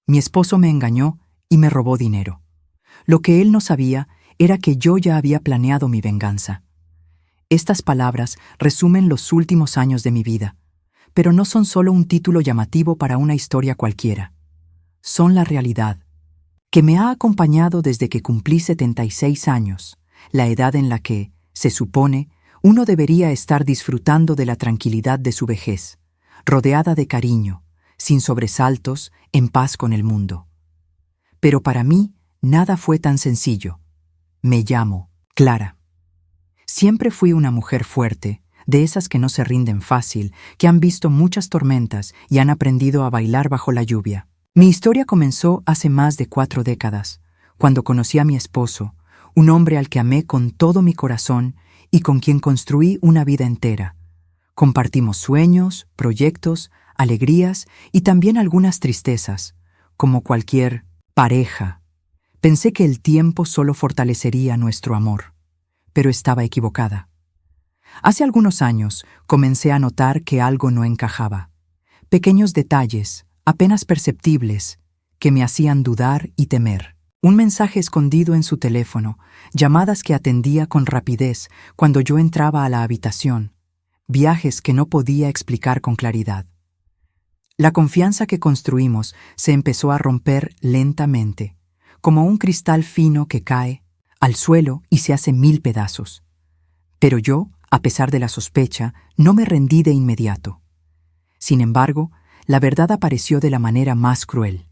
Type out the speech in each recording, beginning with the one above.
Mi esposo me engañó y me robó dinero. Lo que él no sabía era que yo ya había planeado mi venganza. Estas palabras resumen los últimos años de mi vida, pero no son solo un título llamativo para una historia cualquiera. Son la realidad, que me ha acompañado desde que cumplí 76 años, la edad en la que, se supone, uno debería estar disfrutando de la tranquilidad de su vejez, rodeada de cariño, sin sobresaltos, en paz con el mundo. Pero para mí, nada fue tan sencillo. Me llamo Clara. Siempre fui una mujer fuerte, de esas que no se rinden fácil, que han visto muchas tormentas y han aprendido a bailar bajo la lluvia. Mi historia comenzó hace más de 4 décadas, cuando conocí a mi esposo, un hombre al que amé con todo mi corazón y con quien construí una vida entera. Compartimos sueños, proyectos, alegrías y también algunas tristezas, como cualquier pareja. Pensé que el tiempo solo fortalecería nuestro amor, pero estaba equivocada. Hace algunos años comencé a notar que algo no encajaba. Pequeños detalles, apenas perceptibles, que me hacían dudar y temer. Un mensaje escondido en su teléfono, llamadas que atendía con rapidez cuando yo entraba a la habitación, viajes que no podía explicar con claridad. La confianza que construimos se empezó a romper lentamente, como un cristal fino que cae al suelo y se hace 1000 pedazos. Pero yo, a pesar de la sospecha, no me rendí de inmediato. Sin embargo, la verdad apareció de la manera más cruel.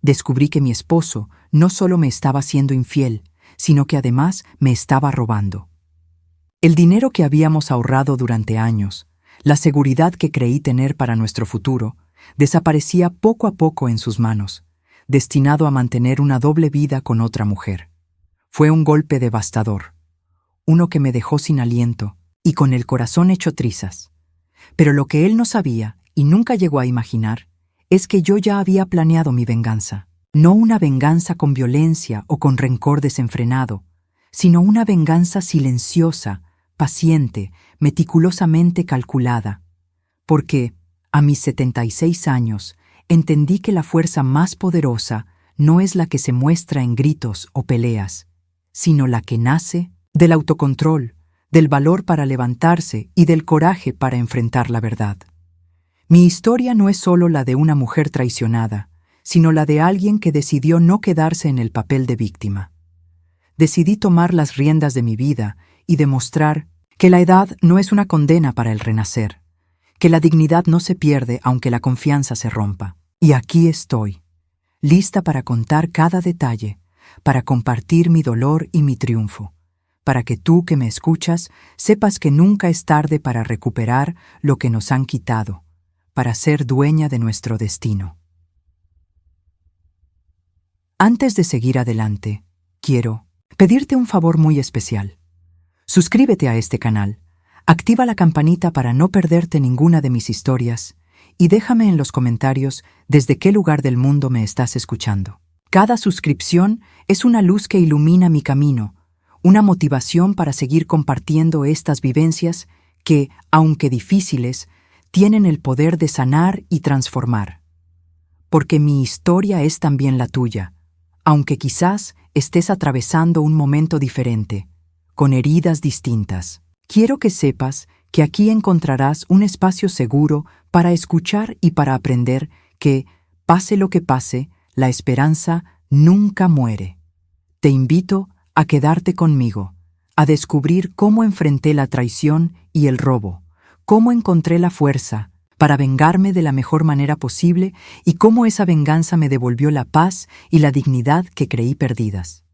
Descubrí que mi esposo no solo me estaba siendo infiel, sino que además me estaba robando. El dinero que habíamos ahorrado durante años, la seguridad que creí tener para nuestro futuro, desaparecía poco a poco en sus manos, destinado a mantener una doble vida con otra mujer. Fue un golpe devastador, uno que me dejó sin aliento y con el corazón hecho trizas. Pero lo que él no sabía y nunca llegó a imaginar es que yo ya había planeado mi venganza. No una venganza con violencia o con rencor desenfrenado, sino una venganza silenciosa, paciente, meticulosamente calculada. Porque, a mis 76 años, entendí que la fuerza más poderosa no es la que se muestra en gritos o peleas, sino la que nace del autocontrol, del valor para levantarse y del coraje para enfrentar la verdad. Mi historia no es solo la de una mujer traicionada, sino la de alguien que decidió no quedarse en el papel de víctima. Decidí tomar las riendas de mi vida y demostrar que la edad no es una condena para el renacer, que la dignidad no se pierde aunque la confianza se rompa. Y aquí estoy, lista para contar cada detalle, para compartir mi dolor y mi triunfo, para que tú que me escuchas sepas que nunca es tarde para recuperar lo que nos han quitado, para ser dueña de nuestro destino. Antes de seguir adelante, quiero pedirte un favor muy especial. Suscríbete a este canal, activa la campanita para no perderte ninguna de mis historias y déjame en los comentarios desde qué lugar del mundo me estás escuchando. Cada suscripción es una luz que ilumina mi camino, una motivación para seguir compartiendo estas vivencias que, aunque difíciles, tienen el poder de sanar y transformar. Porque mi historia es también la tuya, aunque quizás estés atravesando un momento diferente, con heridas distintas. Quiero que sepas que aquí encontrarás un espacio seguro para escuchar y para aprender que, pase lo que pase, la esperanza nunca muere. Te invito a quedarte conmigo, a descubrir cómo enfrenté la traición y el robo, cómo encontré la fuerza para vengarme de la mejor manera posible y cómo esa venganza me devolvió la paz y la dignidad que creí perdidas.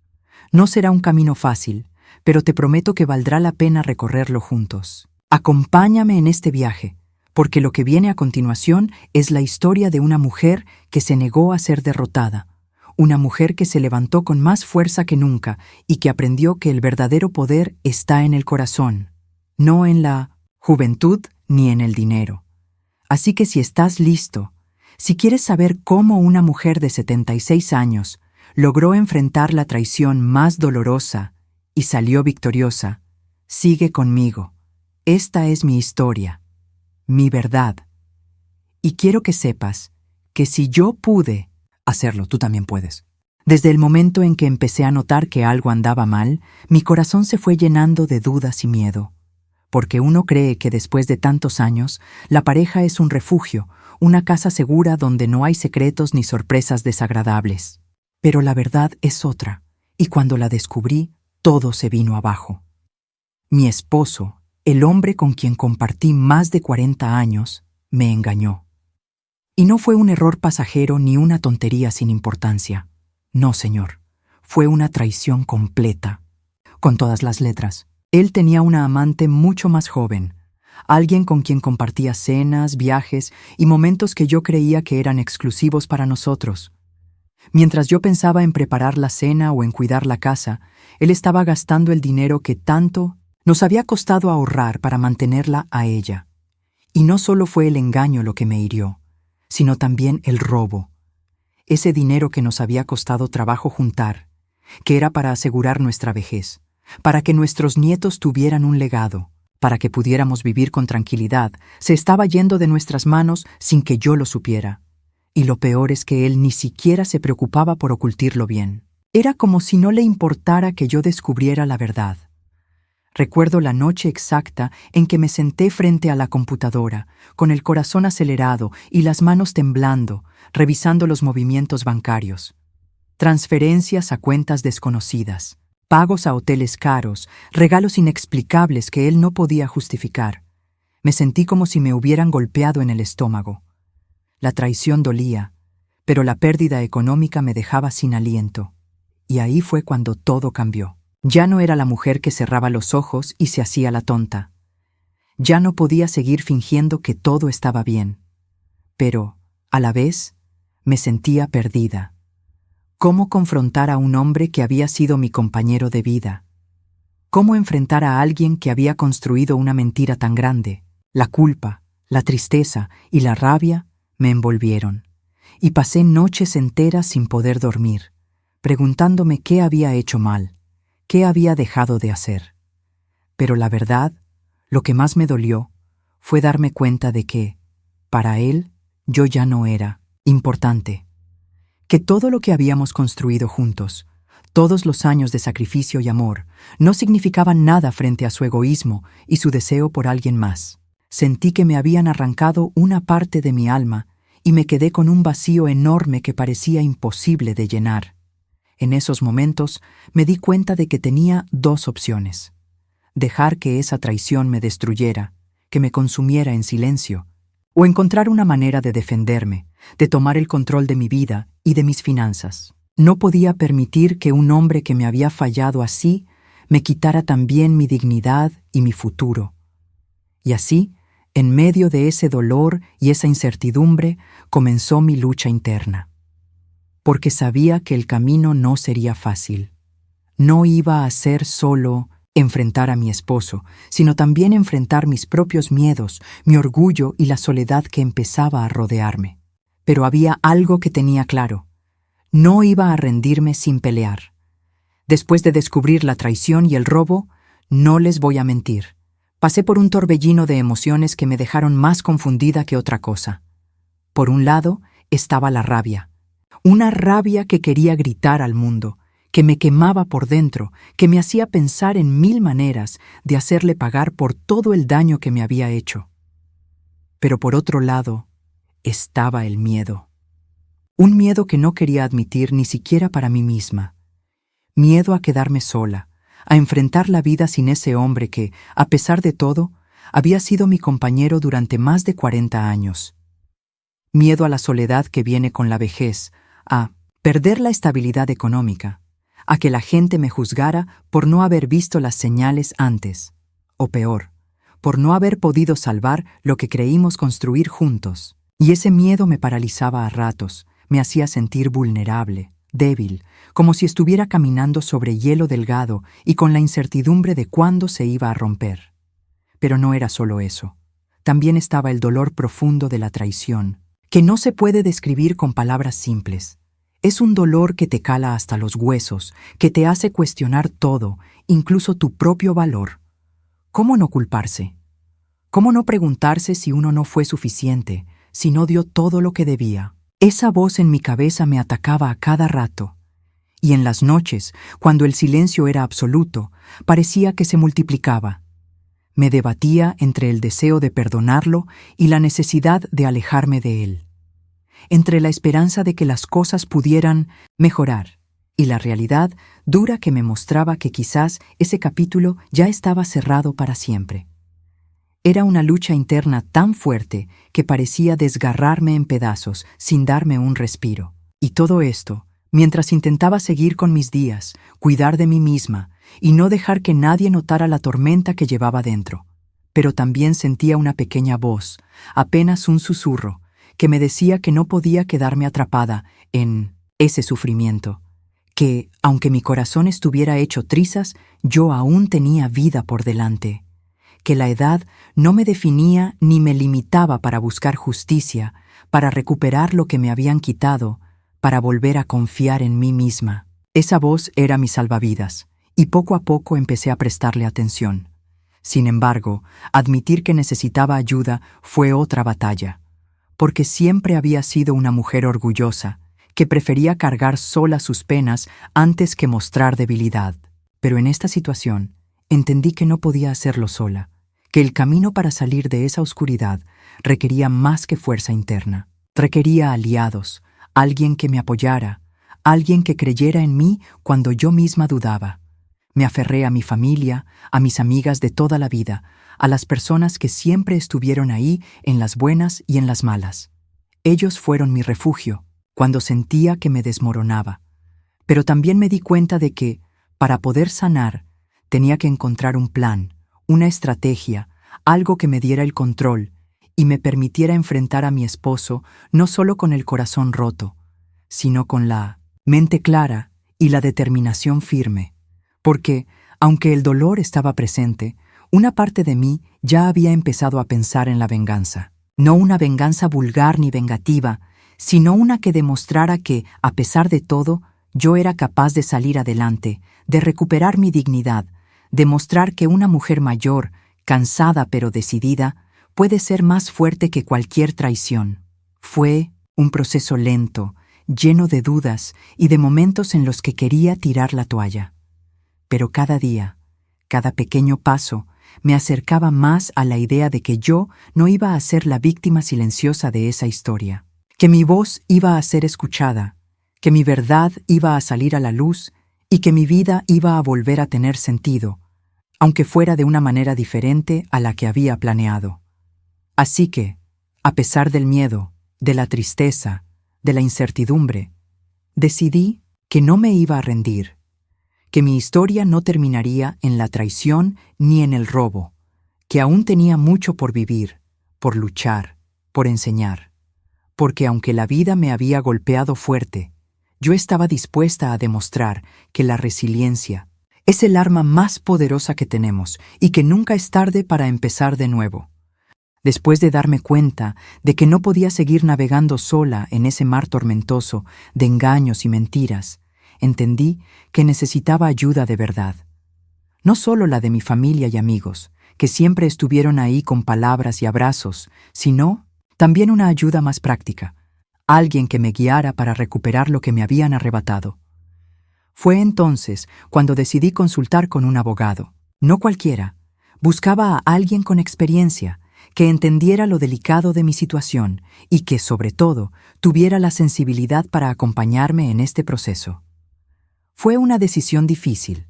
No será un camino fácil, pero te prometo que valdrá la pena recorrerlo juntos. Acompáñame en este viaje, porque lo que viene a continuación es la historia de una mujer que se negó a ser derrotada, una mujer que se levantó con más fuerza que nunca y que aprendió que el verdadero poder está en el corazón, no en la juventud ni en el dinero. Así que si estás listo, si quieres saber cómo una mujer de 76 años logró enfrentar la traición más dolorosa y salió victoriosa, sigue conmigo. Esta es mi historia, mi verdad. Y quiero que sepas que si yo pude hacerlo, tú también puedes. Desde el momento en que empecé a notar que algo andaba mal, mi corazón se fue llenando de dudas y miedo. Porque uno cree que después de tantos años, la pareja es un refugio, una casa segura donde no hay secretos ni sorpresas desagradables. Pero la verdad es otra, y cuando la descubrí, todo se vino abajo. Mi esposo, el hombre con quien compartí más de 40 años, me engañó. Y no fue un error pasajero ni una tontería sin importancia. No, señor, fue una traición completa, con todas las letras. Él tenía una amante mucho más joven, alguien con quien compartía cenas, viajes y momentos que yo creía que eran exclusivos para nosotros. Mientras yo pensaba en preparar la cena o en cuidar la casa, él estaba gastando el dinero que tanto nos había costado ahorrar para mantenerla a ella. Y no solo fue el engaño lo que me hirió, sino también el robo. Ese dinero que nos había costado trabajo juntar, que era para asegurar nuestra vejez, para que nuestros nietos tuvieran un legado, para que pudiéramos vivir con tranquilidad, se estaba yendo de nuestras manos sin que yo lo supiera. Y lo peor es que él ni siquiera se preocupaba por ocultarlo bien. Era como si no le importara que yo descubriera la verdad. Recuerdo la noche exacta en que me senté frente a la computadora, con el corazón acelerado y las manos temblando, revisando los movimientos bancarios. Transferencias a cuentas desconocidas, pagos a hoteles caros, regalos inexplicables que él no podía justificar. Me sentí como si me hubieran golpeado en el estómago. La traición dolía, pero la pérdida económica me dejaba sin aliento. Y ahí fue cuando todo cambió. Ya no era la mujer que cerraba los ojos y se hacía la tonta. Ya no podía seguir fingiendo que todo estaba bien. Pero, a la vez, me sentía perdida. ¿Cómo confrontar a un hombre que había sido mi compañero de vida? ¿Cómo enfrentar a alguien que había construido una mentira tan grande? La culpa, la tristeza y la rabia me envolvieron, y pasé noches enteras sin poder dormir, preguntándome qué había hecho mal, qué había dejado de hacer. Pero la verdad, lo que más me dolió, fue darme cuenta de que, para él, yo ya no era importante. Que todo lo que habíamos construido juntos, todos los años de sacrificio y amor, no significaban nada frente a su egoísmo y su deseo por alguien más. Sentí que me habían arrancado una parte de mi alma y me quedé con un vacío enorme que parecía imposible de llenar. En esos momentos me di cuenta de que tenía dos opciones: dejar que esa traición me destruyera, que me consumiera en silencio, o encontrar una manera de defenderme, de tomar el control de mi vida y de mis finanzas. No podía permitir que un hombre que me había fallado así me quitara también mi dignidad y mi futuro. Y así, en medio de ese dolor y esa incertidumbre, comenzó mi lucha interna. Porque sabía que el camino no sería fácil. No iba a ser solo enfrentar a mi esposo, sino también enfrentar mis propios miedos, mi orgullo y la soledad que empezaba a rodearme. Pero había algo que tenía claro: no iba a rendirme sin pelear. Después de descubrir la traición y el robo, no les voy a mentir, pasé por un torbellino de emociones que me dejaron más confundida que otra cosa. Por un lado estaba la rabia, una rabia que quería gritar al mundo, que me quemaba por dentro, que me hacía pensar en 1000 maneras de hacerle pagar por todo el daño que me había hecho. Pero por otro lado estaba el miedo. Un miedo que no quería admitir ni siquiera para mí misma. Miedo a quedarme sola, a enfrentar la vida sin ese hombre que, a pesar de todo, había sido mi compañero durante más de 40 años. Miedo a la soledad que viene con la vejez, a perder la estabilidad económica, a que la gente me juzgara por no haber visto las señales antes, o peor, por no haber podido salvar lo que creímos construir juntos. Y ese miedo me paralizaba a ratos, me hacía sentir vulnerable, débil, como si estuviera caminando sobre hielo delgado y con la incertidumbre de cuándo se iba a romper. Pero no era solo eso. También estaba el dolor profundo de la traición, que no se puede describir con palabras simples. Es un dolor que te cala hasta los huesos, que te hace cuestionar todo, incluso tu propio valor. ¿Cómo no culparse? ¿Cómo no preguntarse si uno no fue suficiente, si no dio todo lo que debía? Esa voz en mi cabeza me atacaba a cada rato, y en las noches, cuando el silencio era absoluto, parecía que se multiplicaba. Me debatía entre el deseo de perdonarlo y la necesidad de alejarme de él, entre la esperanza de que las cosas pudieran mejorar y la realidad dura que me mostraba que quizás ese capítulo ya estaba cerrado para siempre. Era una lucha interna tan fuerte que parecía desgarrarme en pedazos sin darme un respiro. Y todo esto, mientras intentaba seguir con mis días, cuidar de mí misma y no dejar que nadie notara la tormenta que llevaba dentro. Pero también sentía una pequeña voz, apenas un susurro, que me decía que no podía quedarme atrapada en ese sufrimiento, que, aunque mi corazón estuviera hecho trizas, yo aún tenía vida por delante, que la edad no me definía ni me limitaba para buscar justicia, para recuperar lo que me habían quitado, para volver a confiar en mí misma. Esa voz era mi salvavidas, y poco a poco empecé a prestarle atención. Sin embargo, admitir que necesitaba ayuda fue otra batalla, porque siempre había sido una mujer orgullosa, que prefería cargar sola sus penas antes que mostrar debilidad. Pero en esta situación, entendí que no podía hacerlo sola, que el camino para salir de esa oscuridad requería más que fuerza interna. Requería aliados, alguien que me apoyara, alguien que creyera en mí cuando yo misma dudaba. Me aferré a mi familia, a mis amigas de toda la vida, a las personas que siempre estuvieron ahí en las buenas y en las malas. Ellos fueron mi refugio cuando sentía que me desmoronaba. Pero también me di cuenta de que, para poder sanar, tenía que encontrar un plan, una estrategia, algo que me diera el control y me permitiera enfrentar a mi esposo no solo con el corazón roto, sino con la mente clara y la determinación firme. Porque, aunque el dolor estaba presente, una parte de mí ya había empezado a pensar en la venganza. No una venganza vulgar ni vengativa, sino una que demostrara que, a pesar de todo, yo era capaz de salir adelante, de recuperar mi dignidad, demostrar que una mujer mayor, cansada pero decidida, puede ser más fuerte que cualquier traición. Fue un proceso lento, lleno de dudas y de momentos en los que quería tirar la toalla. Pero cada día, cada pequeño paso, me acercaba más a la idea de que yo no iba a ser la víctima silenciosa de esa historia, que mi voz iba a ser escuchada, que mi verdad iba a salir a la luz y que mi vida iba a volver a tener sentido, aunque fuera de una manera diferente a la que había planeado. Así que, a pesar del miedo, de la tristeza, de la incertidumbre, decidí que no me iba a rendir, que mi historia no terminaría en la traición ni en el robo, que aún tenía mucho por vivir, por luchar, por enseñar, porque aunque la vida me había golpeado fuerte, yo estaba dispuesta a demostrar que la resiliencia es el arma más poderosa que tenemos y que nunca es tarde para empezar de nuevo. Después de darme cuenta de que no podía seguir navegando sola en ese mar tormentoso de engaños y mentiras, entendí que necesitaba ayuda de verdad. No solo la de mi familia y amigos, que siempre estuvieron ahí con palabras y abrazos, sino también una ayuda más práctica, alguien que me guiara para recuperar lo que me habían arrebatado. Fue entonces cuando decidí consultar con un abogado. No cualquiera. Buscaba a alguien con experiencia, que entendiera lo delicado de mi situación y que, sobre todo, tuviera la sensibilidad para acompañarme en este proceso. Fue una decisión difícil,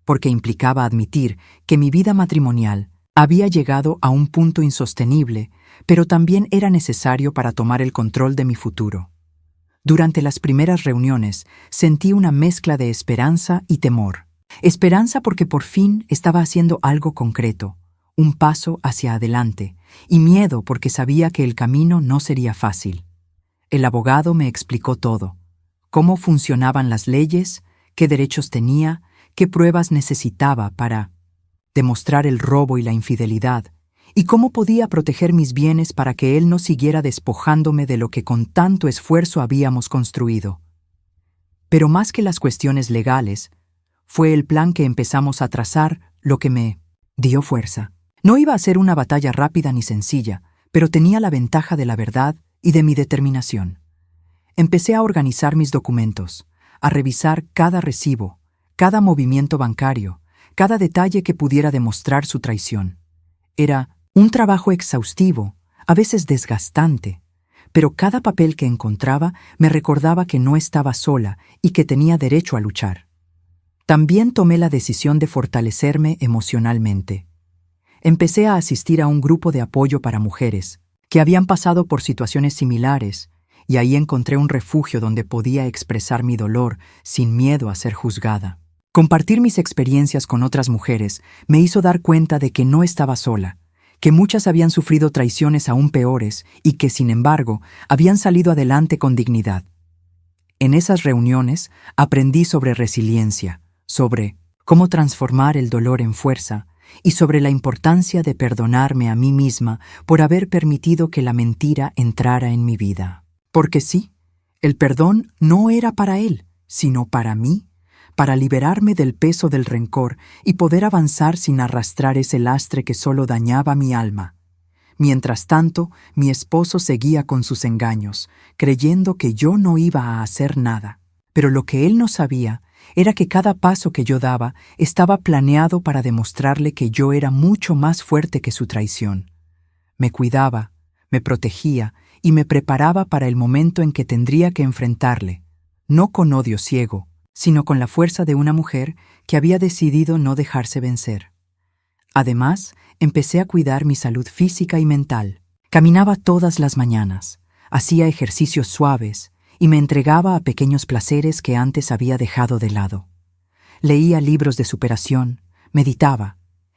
porque implicaba admitir que mi vida matrimonial había llegado a un punto insostenible, pero también era necesario para tomar el control de mi futuro. Durante las primeras reuniones sentí una mezcla de esperanza y temor. Esperanza porque por fin estaba haciendo algo concreto, un paso hacia adelante, y miedo porque sabía que el camino no sería fácil. El abogado me explicó todo: cómo funcionaban las leyes, qué derechos tenía, qué pruebas necesitaba para demostrar el robo y la infidelidad, y cómo podía proteger mis bienes para que él no siguiera despojándome de lo que con tanto esfuerzo habíamos construido. Pero más que las cuestiones legales, fue el plan que empezamos a trazar lo que me dio fuerza. No iba a ser una batalla rápida ni sencilla, pero tenía la ventaja de la verdad y de mi determinación. Empecé a organizar mis documentos, a revisar cada recibo, cada movimiento bancario, cada detalle que pudiera demostrar su traición. Era un trabajo exhaustivo, a veces desgastante, pero cada papel que encontraba me recordaba que no estaba sola y que tenía derecho a luchar. También tomé la decisión de fortalecerme emocionalmente. Empecé a asistir a un grupo de apoyo para mujeres que habían pasado por situaciones similares, y ahí encontré un refugio donde podía expresar mi dolor sin miedo a ser juzgada. Compartir mis experiencias con otras mujeres me hizo dar cuenta de que no estaba sola, que muchas habían sufrido traiciones aún peores y que, sin embargo, habían salido adelante con dignidad. En esas reuniones aprendí sobre resiliencia, sobre cómo transformar el dolor en fuerza y sobre la importancia de perdonarme a mí misma por haber permitido que la mentira entrara en mi vida. Porque sí, el perdón no era para él, sino para mí, para liberarme del peso del rencor y poder avanzar sin arrastrar ese lastre que solo dañaba mi alma. Mientras tanto, mi esposo seguía con sus engaños, creyendo que yo no iba a hacer nada. Pero lo que él no sabía era que cada paso que yo daba estaba planeado para demostrarle que yo era mucho más fuerte que su traición. Me cuidaba, me protegía y me preparaba para el momento en que tendría que enfrentarle, no con odio ciego, sino con la fuerza de una mujer que había decidido no dejarse vencer. Además, empecé a cuidar mi salud física y mental. Caminaba todas las mañanas, hacía ejercicios suaves y me entregaba a pequeños placeres que antes había dejado de lado. Leía libros de superación, meditaba,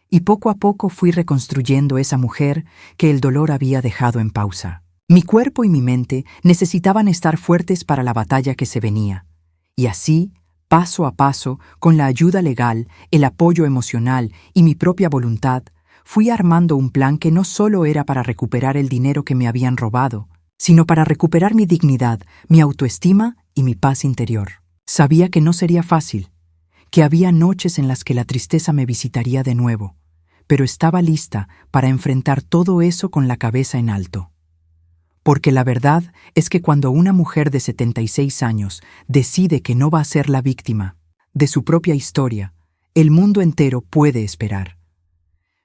y poco a poco fui reconstruyendo esa mujer que el dolor había dejado en pausa. Mi cuerpo y mi mente necesitaban estar fuertes para la batalla que se venía, y así, paso a paso, con la ayuda legal, el apoyo emocional y mi propia voluntad, fui armando un plan que no solo era para recuperar el dinero que me habían robado, sino para recuperar mi dignidad, mi autoestima y mi paz interior. Sabía que no sería fácil, que había noches en las que la tristeza me visitaría de nuevo, pero estaba lista para enfrentar todo eso con la cabeza en alto. Porque la verdad es que cuando una mujer de 76 años decide que no va a ser la víctima de su propia historia, el mundo entero puede esperar.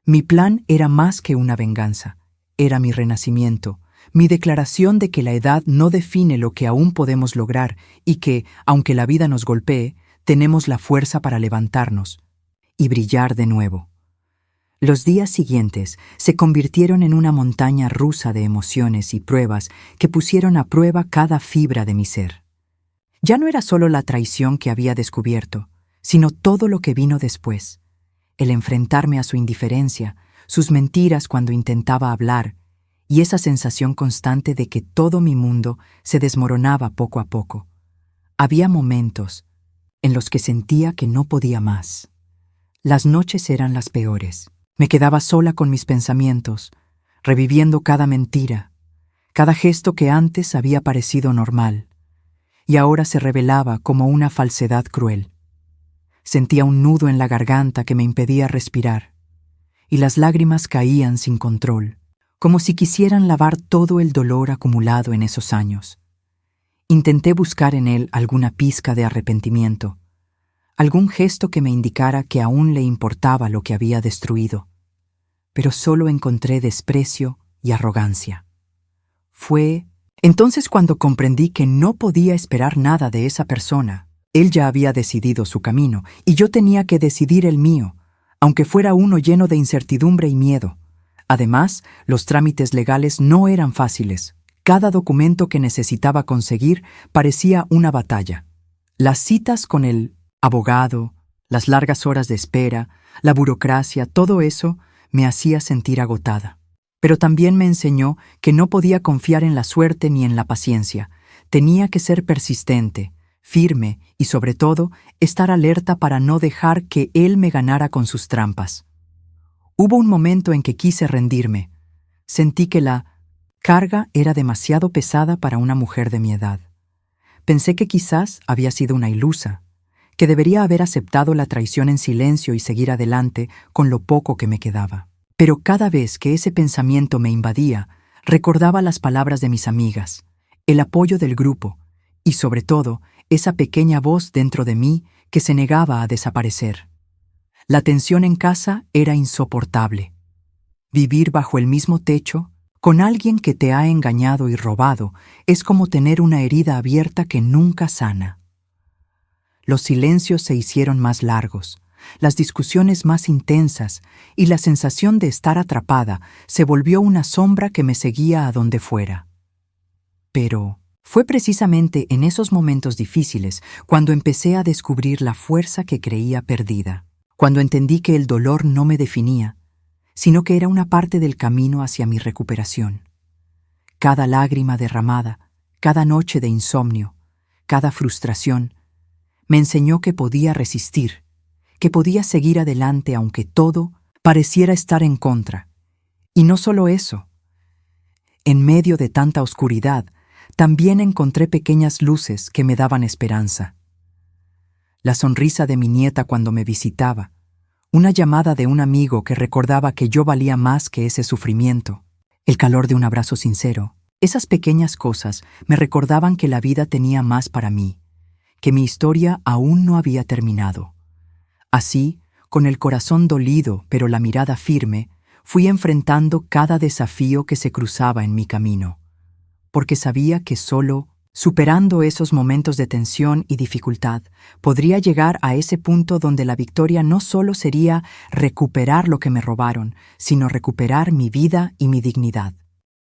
Mi plan era más que una venganza, era mi renacimiento, mi declaración de que la edad no define lo que aún podemos lograr y que, aunque la vida nos golpee, tenemos la fuerza para levantarnos y brillar de nuevo. Los días siguientes se convirtieron en una montaña rusa de emociones y pruebas que pusieron a prueba cada fibra de mi ser. Ya no era solo la traición que había descubierto, sino todo lo que vino después. El enfrentarme a su indiferencia, sus mentiras cuando intentaba hablar, y esa sensación constante de que todo mi mundo se desmoronaba poco a poco. Había momentos en los que sentía que no podía más. Las noches eran las peores. Me quedaba sola con mis pensamientos, reviviendo cada mentira, cada gesto que antes había parecido normal, y ahora se revelaba como una falsedad cruel. Sentía un nudo en la garganta que me impedía respirar, y las lágrimas caían sin control, como si quisieran lavar todo el dolor acumulado en esos años. Intenté buscar en él alguna pizca de arrepentimiento, algún gesto que me indicara que aún le importaba lo que había destruido, pero solo encontré desprecio y arrogancia. Fue entonces cuando comprendí que no podía esperar nada de esa persona. Él ya había decidido su camino y yo tenía que decidir el mío, aunque fuera uno lleno de incertidumbre y miedo. Además, los trámites legales no eran fáciles. Cada documento que necesitaba conseguir parecía una batalla. Las citas con el abogado, las largas horas de espera, la burocracia, todo eso me hacía sentir agotada. Pero también me enseñó que no podía confiar en la suerte ni en la paciencia. Tenía que ser persistente, firme y, sobre todo, estar alerta para no dejar que él me ganara con sus trampas. Hubo un momento en que quise rendirme. Sentí que la carga era demasiado pesada para una mujer de mi edad. Pensé que quizás había sido una ilusa, que debería haber aceptado la traición en silencio y seguir adelante con lo poco que me quedaba. Pero cada vez que ese pensamiento me invadía, recordaba las palabras de mis amigas, el apoyo del grupo y sobre todo, esa pequeña voz dentro de mí que se negaba a desaparecer. La tensión en casa era insoportable. Vivir bajo el mismo techo, con alguien que te ha engañado y robado, es como tener una herida abierta que nunca sana. Los silencios se hicieron más largos, las discusiones más intensas, y la sensación de estar atrapada se volvió una sombra que me seguía a donde fuera. Pero fue precisamente en esos momentos difíciles cuando empecé a descubrir la fuerza que creía perdida, cuando entendí que el dolor no me definía, sino que era una parte del camino hacia mi recuperación. Cada lágrima derramada, cada noche de insomnio, cada frustración, me enseñó que podía resistir, que podía seguir adelante aunque todo pareciera estar en contra. Y no solo eso. En medio de tanta oscuridad, también encontré pequeñas luces que me daban esperanza. La sonrisa de mi nieta cuando me visitaba, una llamada de un amigo que recordaba que yo valía más que ese sufrimiento, el calor de un abrazo sincero. Esas pequeñas cosas me recordaban que la vida tenía más para mí, que mi historia aún no había terminado. Así, con el corazón dolido pero la mirada firme, fui enfrentando cada desafío que se cruzaba en mi camino, porque sabía que solo superando esos momentos de tensión y dificultad, podría llegar a ese punto donde la victoria no solo sería recuperar lo que me robaron, sino recuperar mi vida y mi dignidad.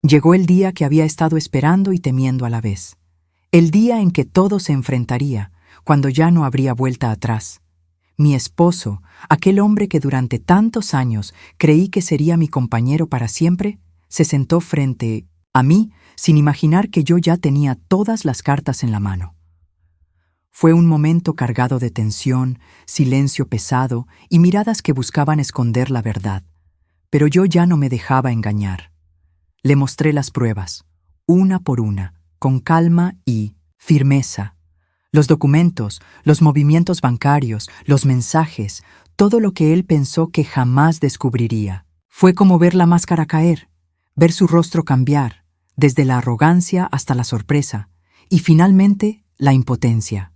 Llegó el día que había estado esperando y temiendo a la vez. El día en que todo se enfrentaría, cuando ya no habría vuelta atrás. Mi esposo, aquel hombre que durante tantos años creí que sería mi compañero para siempre, se sentó frente a mí sin imaginar que yo ya tenía todas las cartas en la mano. Fue un momento cargado de tensión, silencio pesado y miradas que buscaban esconder la verdad. Pero yo ya no me dejaba engañar. Le mostré las pruebas, una por una, con calma y firmeza. Los documentos, los movimientos bancarios, los mensajes, todo lo que él pensó que jamás descubriría. Fue como ver la máscara caer, ver su rostro cambiar, desde la arrogancia hasta la sorpresa, y finalmente la impotencia.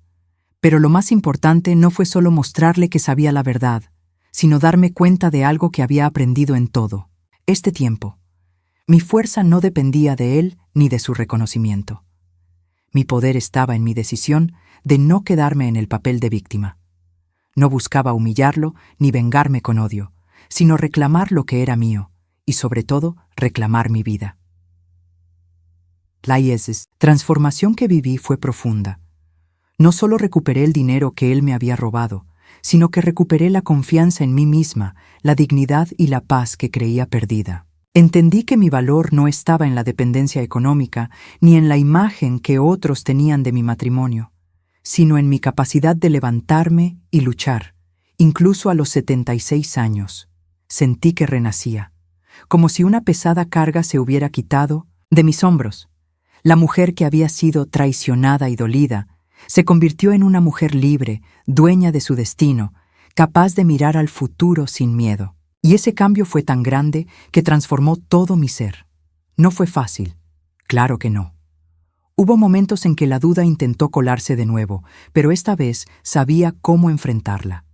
Pero lo más importante no fue solo mostrarle que sabía la verdad, sino darme cuenta de algo que había aprendido en todo este tiempo. Mi fuerza no dependía de él ni de su reconocimiento. Mi poder estaba en mi decisión de no quedarme en el papel de víctima. No buscaba humillarlo ni vengarme con odio, sino reclamar lo que era mío, y sobre todo reclamar mi vida. La transformación que viví fue profunda. No solo recuperé el dinero que él me había robado, sino que recuperé la confianza en mí misma, la dignidad y la paz que creía perdida. Entendí que mi valor no estaba en la dependencia económica ni en la imagen que otros tenían de mi matrimonio, sino en mi capacidad de levantarme y luchar. Incluso a los 76 años, sentí que renacía, como si una pesada carga se hubiera quitado de mis hombros. La mujer que había sido traicionada y dolida se convirtió en una mujer libre, dueña de su destino, capaz de mirar al futuro sin miedo. Y ese cambio fue tan grande que transformó todo mi ser. No fue fácil, claro que no. Hubo momentos en que la duda intentó colarse de nuevo, pero esta vez sabía cómo enfrentarla.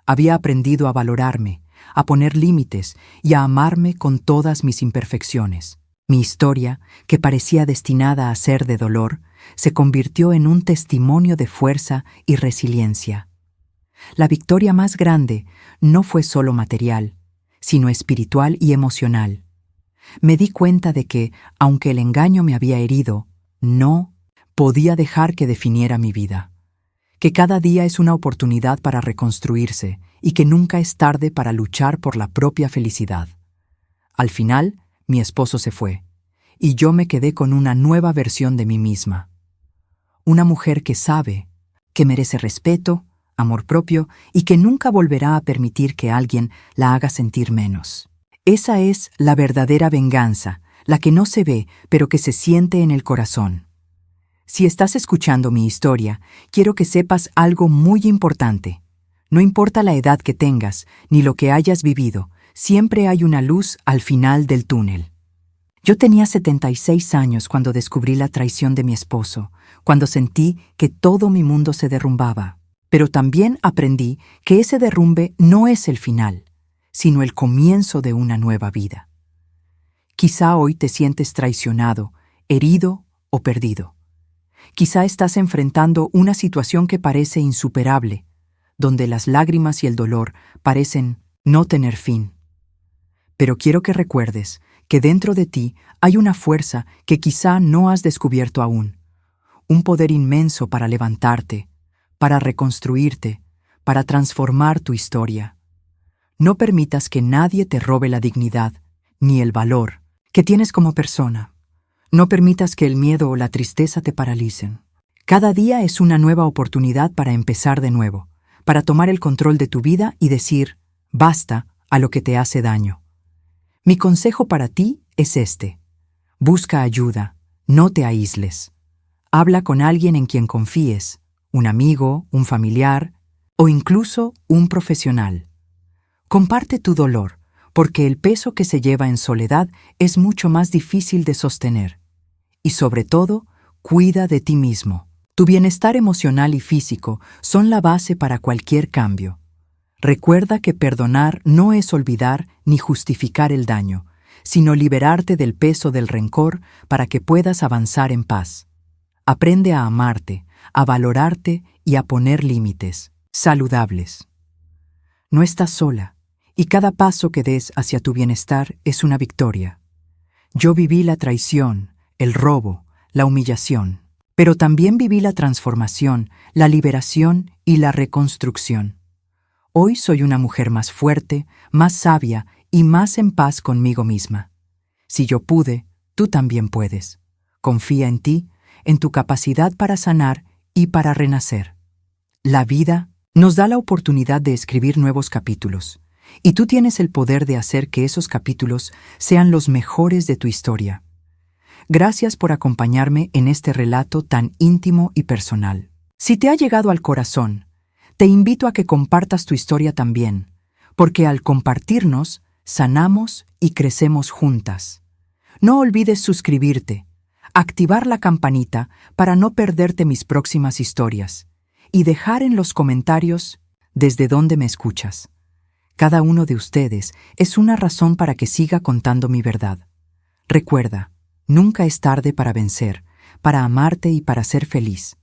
Había aprendido a valorarme, a poner límites y a amarme con todas mis imperfecciones. Mi historia, que parecía destinada a ser de dolor, se convirtió en un testimonio de fuerza y resiliencia. La victoria más grande no fue solo material, sino espiritual y emocional. Me di cuenta de que, aunque el engaño me había herido, no podía dejar que definiera mi vida. Que cada día es una oportunidad para reconstruirse y que nunca es tarde para luchar por la propia felicidad. Al final, mi esposo se fue, y yo me quedé con una nueva versión de mí misma. Una mujer que sabe, que merece respeto, amor propio y que nunca volverá a permitir que alguien la haga sentir menos. Esa es la verdadera venganza, la que no se ve, pero que se siente en el corazón. Si estás escuchando mi historia, quiero que sepas algo muy importante. No importa la edad que tengas, ni lo que hayas vivido, siempre hay una luz al final del túnel. Yo tenía 76 años cuando descubrí la traición de mi esposo, cuando sentí que todo mi mundo se derrumbaba. Pero también aprendí que ese derrumbe no es el final, sino el comienzo de una nueva vida. Quizá hoy te sientes traicionado, herido o perdido. Quizá estás enfrentando una situación que parece insuperable, donde las lágrimas y el dolor parecen no tener fin. Pero quiero que recuerdes que dentro de ti hay una fuerza que quizá no has descubierto aún, un poder inmenso para levantarte, para reconstruirte, para transformar tu historia. No permitas que nadie te robe la dignidad, ni el valor que tienes como persona. No permitas que el miedo o la tristeza te paralicen. Cada día es una nueva oportunidad para empezar de nuevo, para tomar el control de tu vida y decir basta a lo que te hace daño. Mi consejo para ti es este: busca ayuda, no te aísles. Habla con alguien en quien confíes, un amigo, un familiar o incluso un profesional. Comparte tu dolor, porque el peso que se lleva en soledad es mucho más difícil de sostener. Y sobre todo, cuida de ti mismo. Tu bienestar emocional y físico son la base para cualquier cambio. Recuerda que perdonar no es olvidar ni justificar el daño, sino liberarte del peso del rencor para que puedas avanzar en paz. Aprende a amarte, a valorarte y a poner límites saludables. No estás sola, y cada paso que des hacia tu bienestar es una victoria. Yo viví la traición, el robo, la humillación, pero también viví la transformación, la liberación y la reconstrucción. Hoy soy una mujer más fuerte, más sabia y más en paz conmigo misma. Si yo pude, tú también puedes. Confía en ti, en tu capacidad para sanar y para renacer. La vida nos da la oportunidad de escribir nuevos capítulos, y tú tienes el poder de hacer que esos capítulos sean los mejores de tu historia. Gracias por acompañarme en este relato tan íntimo y personal. Si te ha llegado al corazón, te invito a que compartas tu historia también, porque al compartirnos, sanamos y crecemos juntas. No olvides suscribirte, activar la campanita para no perderte mis próximas historias y dejar en los comentarios desde dónde me escuchas. Cada uno de ustedes es una razón para que siga contando mi verdad. Recuerda, nunca es tarde para vencer, para amarte y para ser feliz.